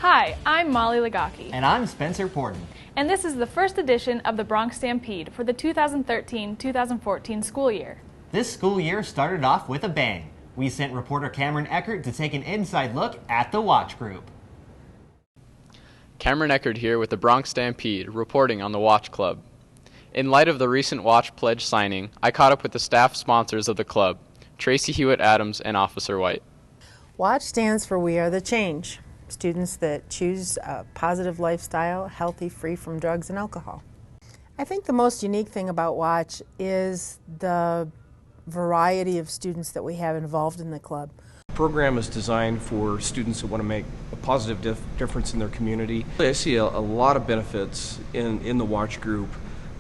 Hi, I'm Molly Legaki. And I'm Spencer Porden. And this is the first edition of the Bronc Stampede for the 2013-2014 school year. This school year started off with a bang. We sent reporter Cameron Eckert to take an inside look at the watch group. Cameron Eckert here with the Bronc Stampede, reporting on the Watch Club. In light of the recent Watch Pledge signing, I caught up with the staff sponsors of the club, Tracy Hewitt-Adams and Officer White. WATCH stands for We Are the Change, students that choose a positive lifestyle, healthy, free from drugs and alcohol. I think the most unique thing about WATCH is the variety of students that we have involved in the club. The program is designed for students who want to make a positive difference in their community. I see a lot of benefits in the WATCH group,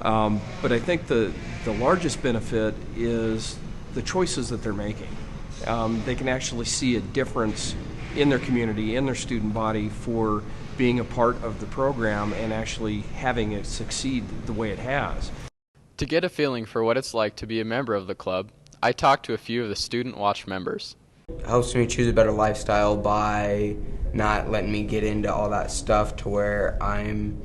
but I think the largest benefit is the choices that they're making. They can actually see a difference in their community, in their student body, for being a part of the program and actually having it succeed the way it has. To get a feeling for what it's like to be a member of the club, I talked to a few of the Student Watch members. It helps me choose a better lifestyle by not letting me get into all that stuff to where I'm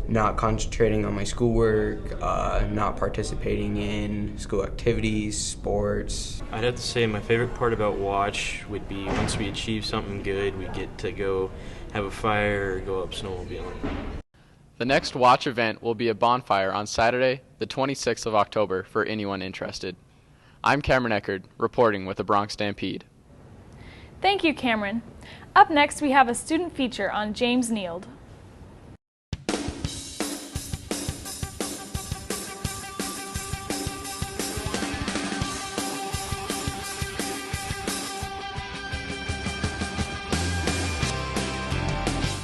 not concentrating on my schoolwork, not participating in school activities, sports. I'd have to say my favorite part about Watch would be once we achieve something good, we get to go have a fire or go up snowmobiling. The next Watch event will be a bonfire on Saturday, the 26th of October, for anyone interested. I'm Cameron Eckert, reporting with the Bronc Stampede. Thank you, Cameron. Up next, we have a student feature on James Neild.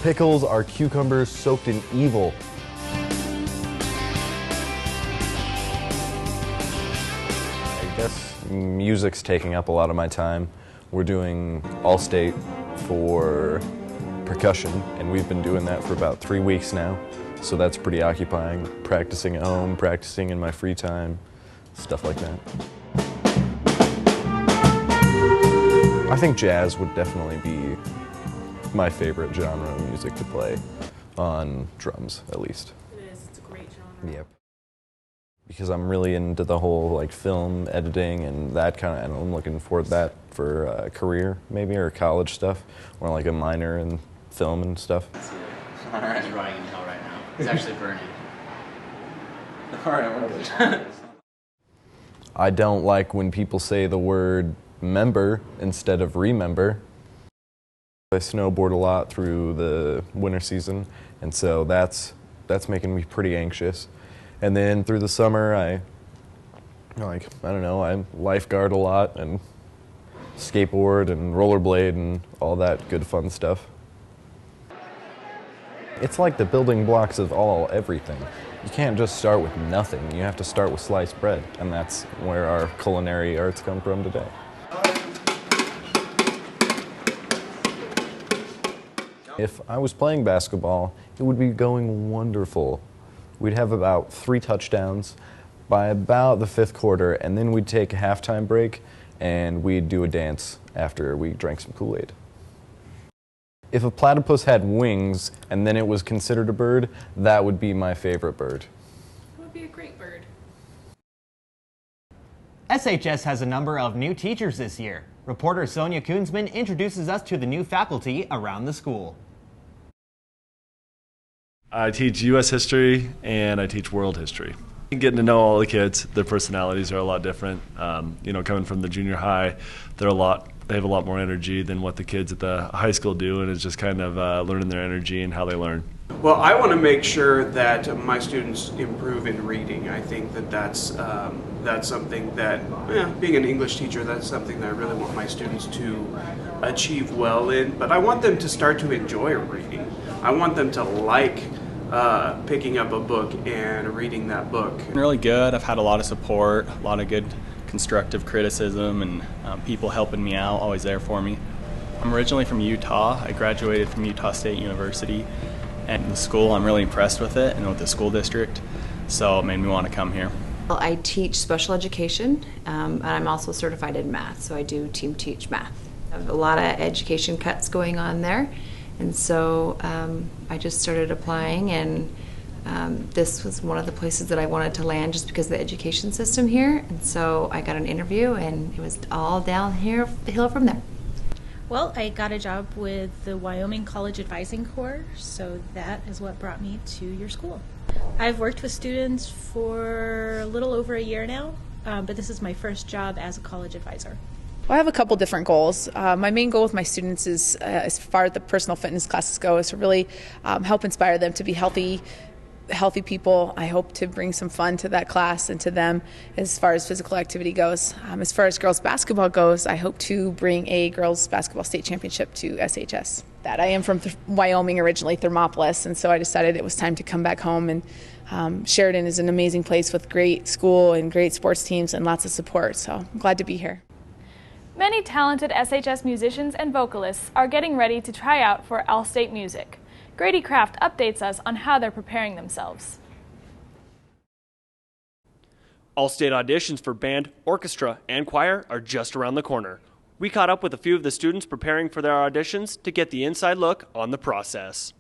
Pickles are cucumbers soaked in evil. I guess music's taking up a lot of my time. We're doing all-state for percussion, and we've been doing that for about 3 weeks now. So that's pretty occupying. Practicing at home, practicing in my free time, stuff like that. I think jazz would definitely be my favorite genre of music to play, on drums at least. It is, it's a great genre. Yep. Because I'm really into the whole like film editing and that kind of, and I'm looking for that for a career maybe, or college stuff, or like a minor in film and stuff. It's rotting in hell right now. It's actually burning. Alright, we're good. I don't like when people say the word member instead of remember. I snowboard a lot through the winter season, and so that's making me pretty anxious. And then through the summer, I lifeguard a lot and skateboard and rollerblade and all that good fun stuff. It's like the building blocks of everything. You can't just start with nothing. You have to start with sliced bread, and that's where our culinary arts come from today. If I was playing basketball, it would be going wonderful. We'd have about 3 touchdowns by about the 5th quarter, and then we'd take a halftime break and we'd do a dance after we drank some Kool-Aid. If a platypus had wings and then it was considered a bird, that would be my favorite bird. It would be a great bird. SHS has a number of new teachers this year. Reporter Sonia Koonsman introduces us to the new faculty around the school. I teach U.S. history and I teach world history. Getting to know all the kids, their personalities are a lot different. Coming from the junior high, they have a lot more energy than what the kids at the high school do, and it's just kind of learning their energy and how they learn. Well, I want to make sure that my students improve in reading. I think that's something that, being an English teacher, that's something that I really want my students to achieve well in. But I want them to start to enjoy reading. I want them to like picking up a book and reading that book. Really good. I've had a lot of support, a lot of good constructive criticism, and people helping me out, always there for me. I'm originally from Utah. I graduated from Utah State University. And the school, I'm really impressed with it and with the school district, so it made me want to come here. Well, I teach special education, and I'm also certified in math, so I do team teach math. I have a lot of education cuts going on there, And so I just started applying, and this was one of the places that I wanted to land just because of the education system here. And so I got an interview, and it was all down here the hill from there. Well, I got a job with the Wyoming College Advising Corps, so that is what brought me to your school. I've worked with students for a little over a year now, but this is my first job as a college advisor. Well, I have a couple different goals. My main goal with my students is, as far as the personal fitness classes go, is to really help inspire them to be healthy people. I hope to bring some fun to that class and to them as far as physical activity goes. As far as girls basketball goes, I hope to bring a girls basketball state championship to SHS. That I am from Wyoming originally, Thermopolis, and so I decided it was time to come back home. And Sheridan is an amazing place with great school and great sports teams and lots of support, so I'm glad to be here. Many talented SHS musicians and vocalists are getting ready to try out for All-State Music. Grady Kraft updates us on how they're preparing themselves. All-state auditions for band, orchestra, and choir are just around the corner. We caught up with a few of the students preparing for their auditions to get the inside look on the process.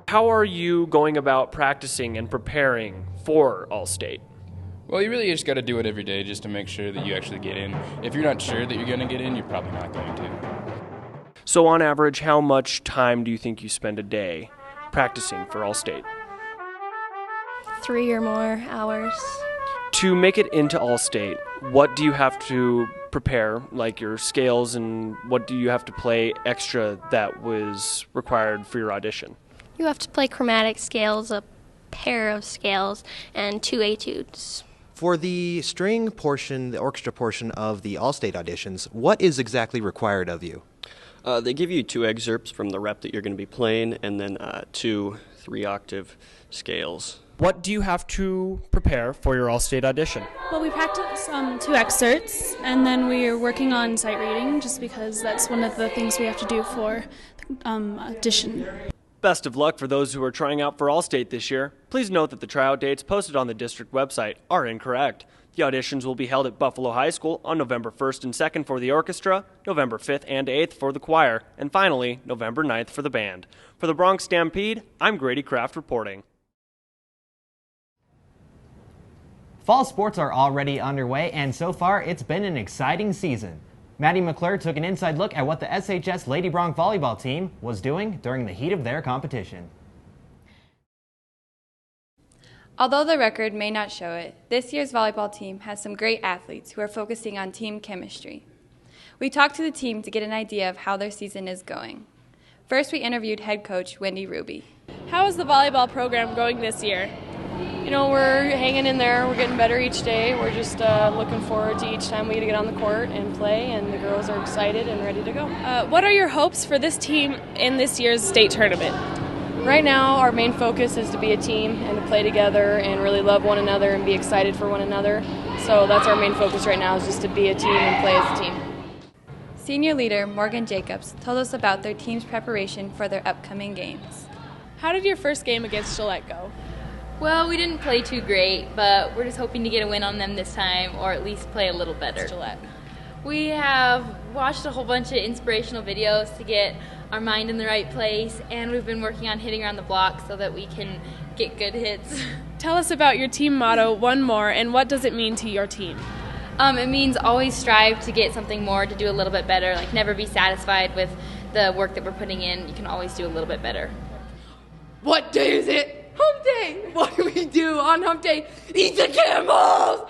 How are you going about practicing and preparing for All-State? Well, you really just got to do it every day just to make sure that you actually get in. If you're not sure that you're going to get in, you're probably not going to. So on average, how much time do you think you spend a day practicing for All-State? 3 or more hours. To make it into All-State, what do you have to prepare, like your scales, and what do you have to play extra that was required for your audition? You have to play chromatic scales, a pair of scales, and 2 etudes. For the string portion, the orchestra portion of the All-State auditions, what is exactly required of you? They give you 2 excerpts from the rep that you're going to be playing, and then 2 3-octave scales. What do you have to prepare for your All-State audition? Well, we practice 2 excerpts, and then we're working on sight reading, just because that's one of the things we have to do for audition. Best of luck for those who are trying out for All-State this year. Please note that the tryout dates posted on the district website are incorrect. The auditions will be held at Buffalo High School on November 1st and 2nd for the orchestra, November 5th and 8th for the choir, and finally, November 9th for the band. For the Bronc Stampede, I'm Grady Kraft reporting. Fall sports are already underway, and so far it's been an exciting season. Maddie McClure took an inside look at what the SHS Lady Bronc volleyball team was doing during the heat of their competition. Although the record may not show it, this year's volleyball team has some great athletes who are focusing on team chemistry. We talked to the team to get an idea of how their season is going. First, we interviewed head coach Wendy Ruby. How is the volleyball program going this year? You know, we're hanging in there. We're getting better each day. We're just looking forward to each time we get to get on the court and play, and the girls are excited and ready to go. What are your hopes for this team in this year's state tournament? Right now, our main focus is to be a team and to play together and really love one another and be excited for one another. So that's our main focus right now, is just to be a team and play as a team. Senior leader Morgan Jacobs told us about their team's preparation for their upcoming games. How did your first game against Gillette go? Well, we didn't play too great, but we're just hoping to get a win on them this time, or at least play a little better. Gillette. We have watched a whole bunch of inspirational videos to get our mind in the right place, and we've been working on hitting around the block so that we can get good hits. Tell us about your team motto, One More, and what does it mean to your team? It means always strive to get something more, to do a little bit better, like never be satisfied with the work that we're putting in. You can always do a little bit better. What day is it? Hump day! What do we do on hump day? Eat the camels!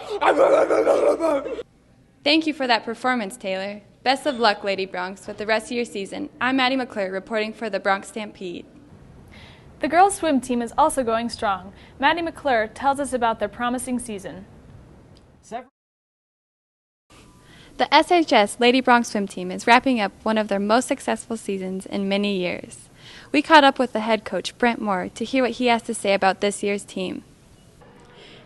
Thank you for that performance, Taylor. Best of luck, Lady Broncs, with the rest of your season. I'm Maddie McClure, reporting for the Bronc Stampede. The girls' swim team is also going strong. Maddie McClure tells us about their promising season. The SHS Lady Bronc swim team is wrapping up one of their most successful seasons in many years. We caught up with the head coach, Brent Moore, to hear what he has to say about this year's team.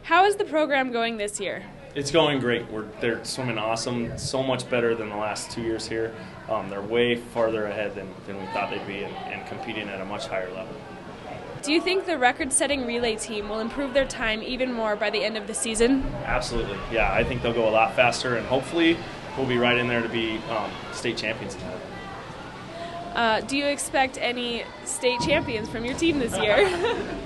How is the program going this year? It's going great. They're swimming awesome, so much better than the last 2 years here. They're way farther ahead than we thought they'd be, and competing at a much higher level. Do you think the record-setting relay team will improve their time even more by the end of the season? Absolutely, yeah. I think they'll go a lot faster, and hopefully we'll be right in there to be state champions in that. Do you expect any state champions from your team this year?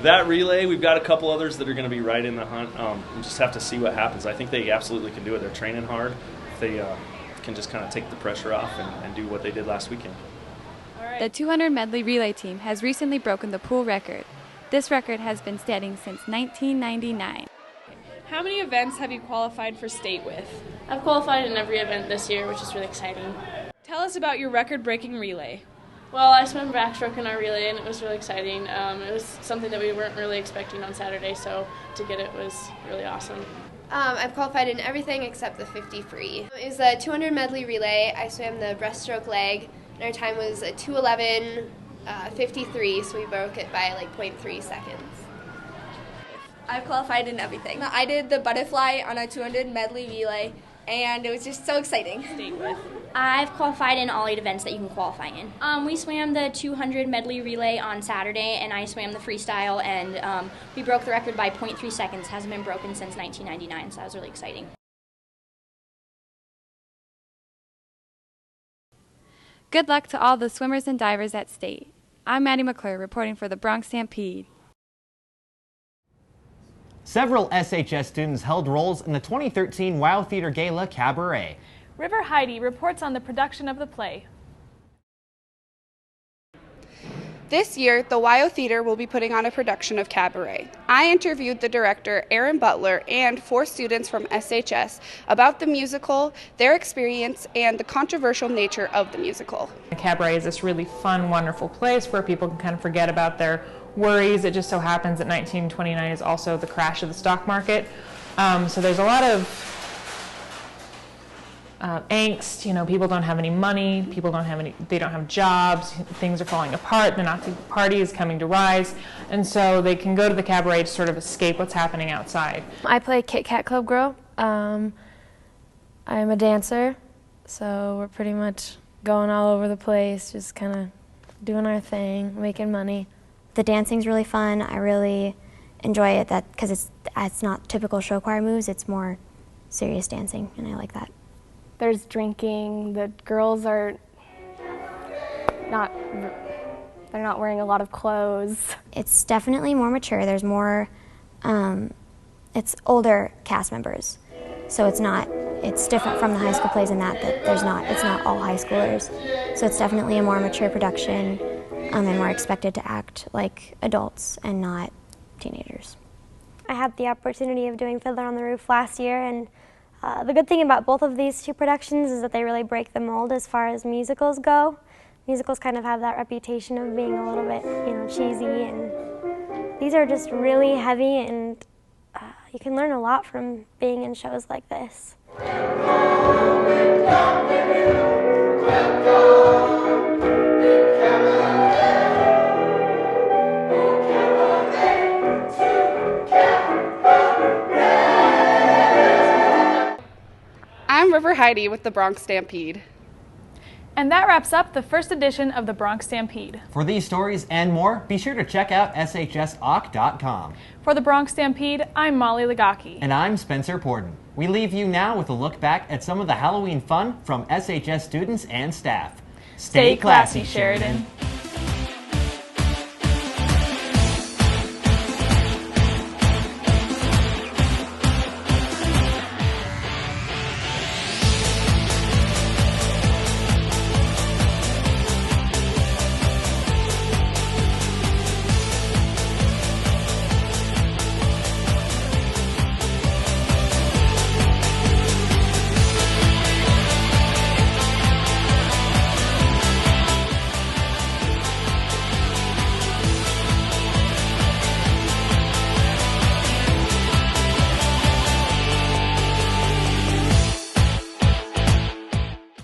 That relay, we've got a couple others that are going to be right in the hunt. We just have to see what happens. I think they absolutely can do it. They're training hard. If they can just kind of take the pressure off and do what they did last weekend. The 200 medley relay team has recently broken the pool record. This record has been standing since 1999. How many events have you qualified for state with? I've qualified in every event this year, which is really exciting. Tell us about your record-breaking relay. Well, I swam backstroke in our relay, and it was really exciting. It was something that we weren't really expecting on Saturday, so to get it was really awesome. I've qualified in everything except the 50 free. It was a 200 medley relay. I swam the breaststroke leg, and our time was a 2:11:53, so we broke it by like 0.3 seconds. I've qualified in everything. I did the butterfly on a 200 medley relay, and it was just so exciting. I've qualified in all 8 events that you can qualify in. We swam the 200 medley relay on Saturday, and I swam the freestyle, and we broke the record by 0.3 seconds. Hasn't been broken since 1999, so that was really exciting. Good luck to all the swimmers and divers at state. I'm Maddie McClure reporting for the Bronc Stampede. Several SHS students held roles in the 2013 WOW Theater Gala Cabaret. River Heidi reports on the production of the play. This year, the WYO Theater will be putting on a production of Cabaret. I interviewed the director, Aaron Butler, and 4 students from SHS about the musical, their experience, and the controversial nature of the musical. Cabaret is this really fun, wonderful place where people can kind of forget about their worries. It just so happens that 1929 is also the crash of the stock market. So there's a lot of angst, people don't have any money, they don't have jobs, things are falling apart, the Nazi party is coming to rise, and so they can go to the cabaret to sort of escape what's happening outside. I play Kit Kat Club Girl. I'm a dancer, so we're pretty much going all over the place, just kind of doing our thing, making money. The dancing's really fun. I really enjoy it because it's not typical show choir moves, it's more serious dancing, and I like that. There's drinking. The girls are not wearing a lot of clothes. It's definitely more mature. There's more, it's older cast members. So it's different from the high school plays in that it's not all high schoolers. So it's definitely a more mature production, and we're expected to act like adults and not teenagers. I had the opportunity of doing Fiddler on the Roof last year, and the good thing about both of these 2 productions is that they really break the mold as far as musicals go. Musicals kind of have that reputation of being a little bit, cheesy, and these are just really heavy, and you can learn a lot from being in shows like this. I'm River Heidi with the Bronc Stampede. And that wraps up the first edition of the Bronc Stampede. For these stories and more, be sure to check out shsoc.com. For the Bronc Stampede, I'm Molly Legacki. And I'm Spencer Porden. We leave you now with a look back at some of the Halloween fun from SHS students and staff. Stay classy, Sheridan.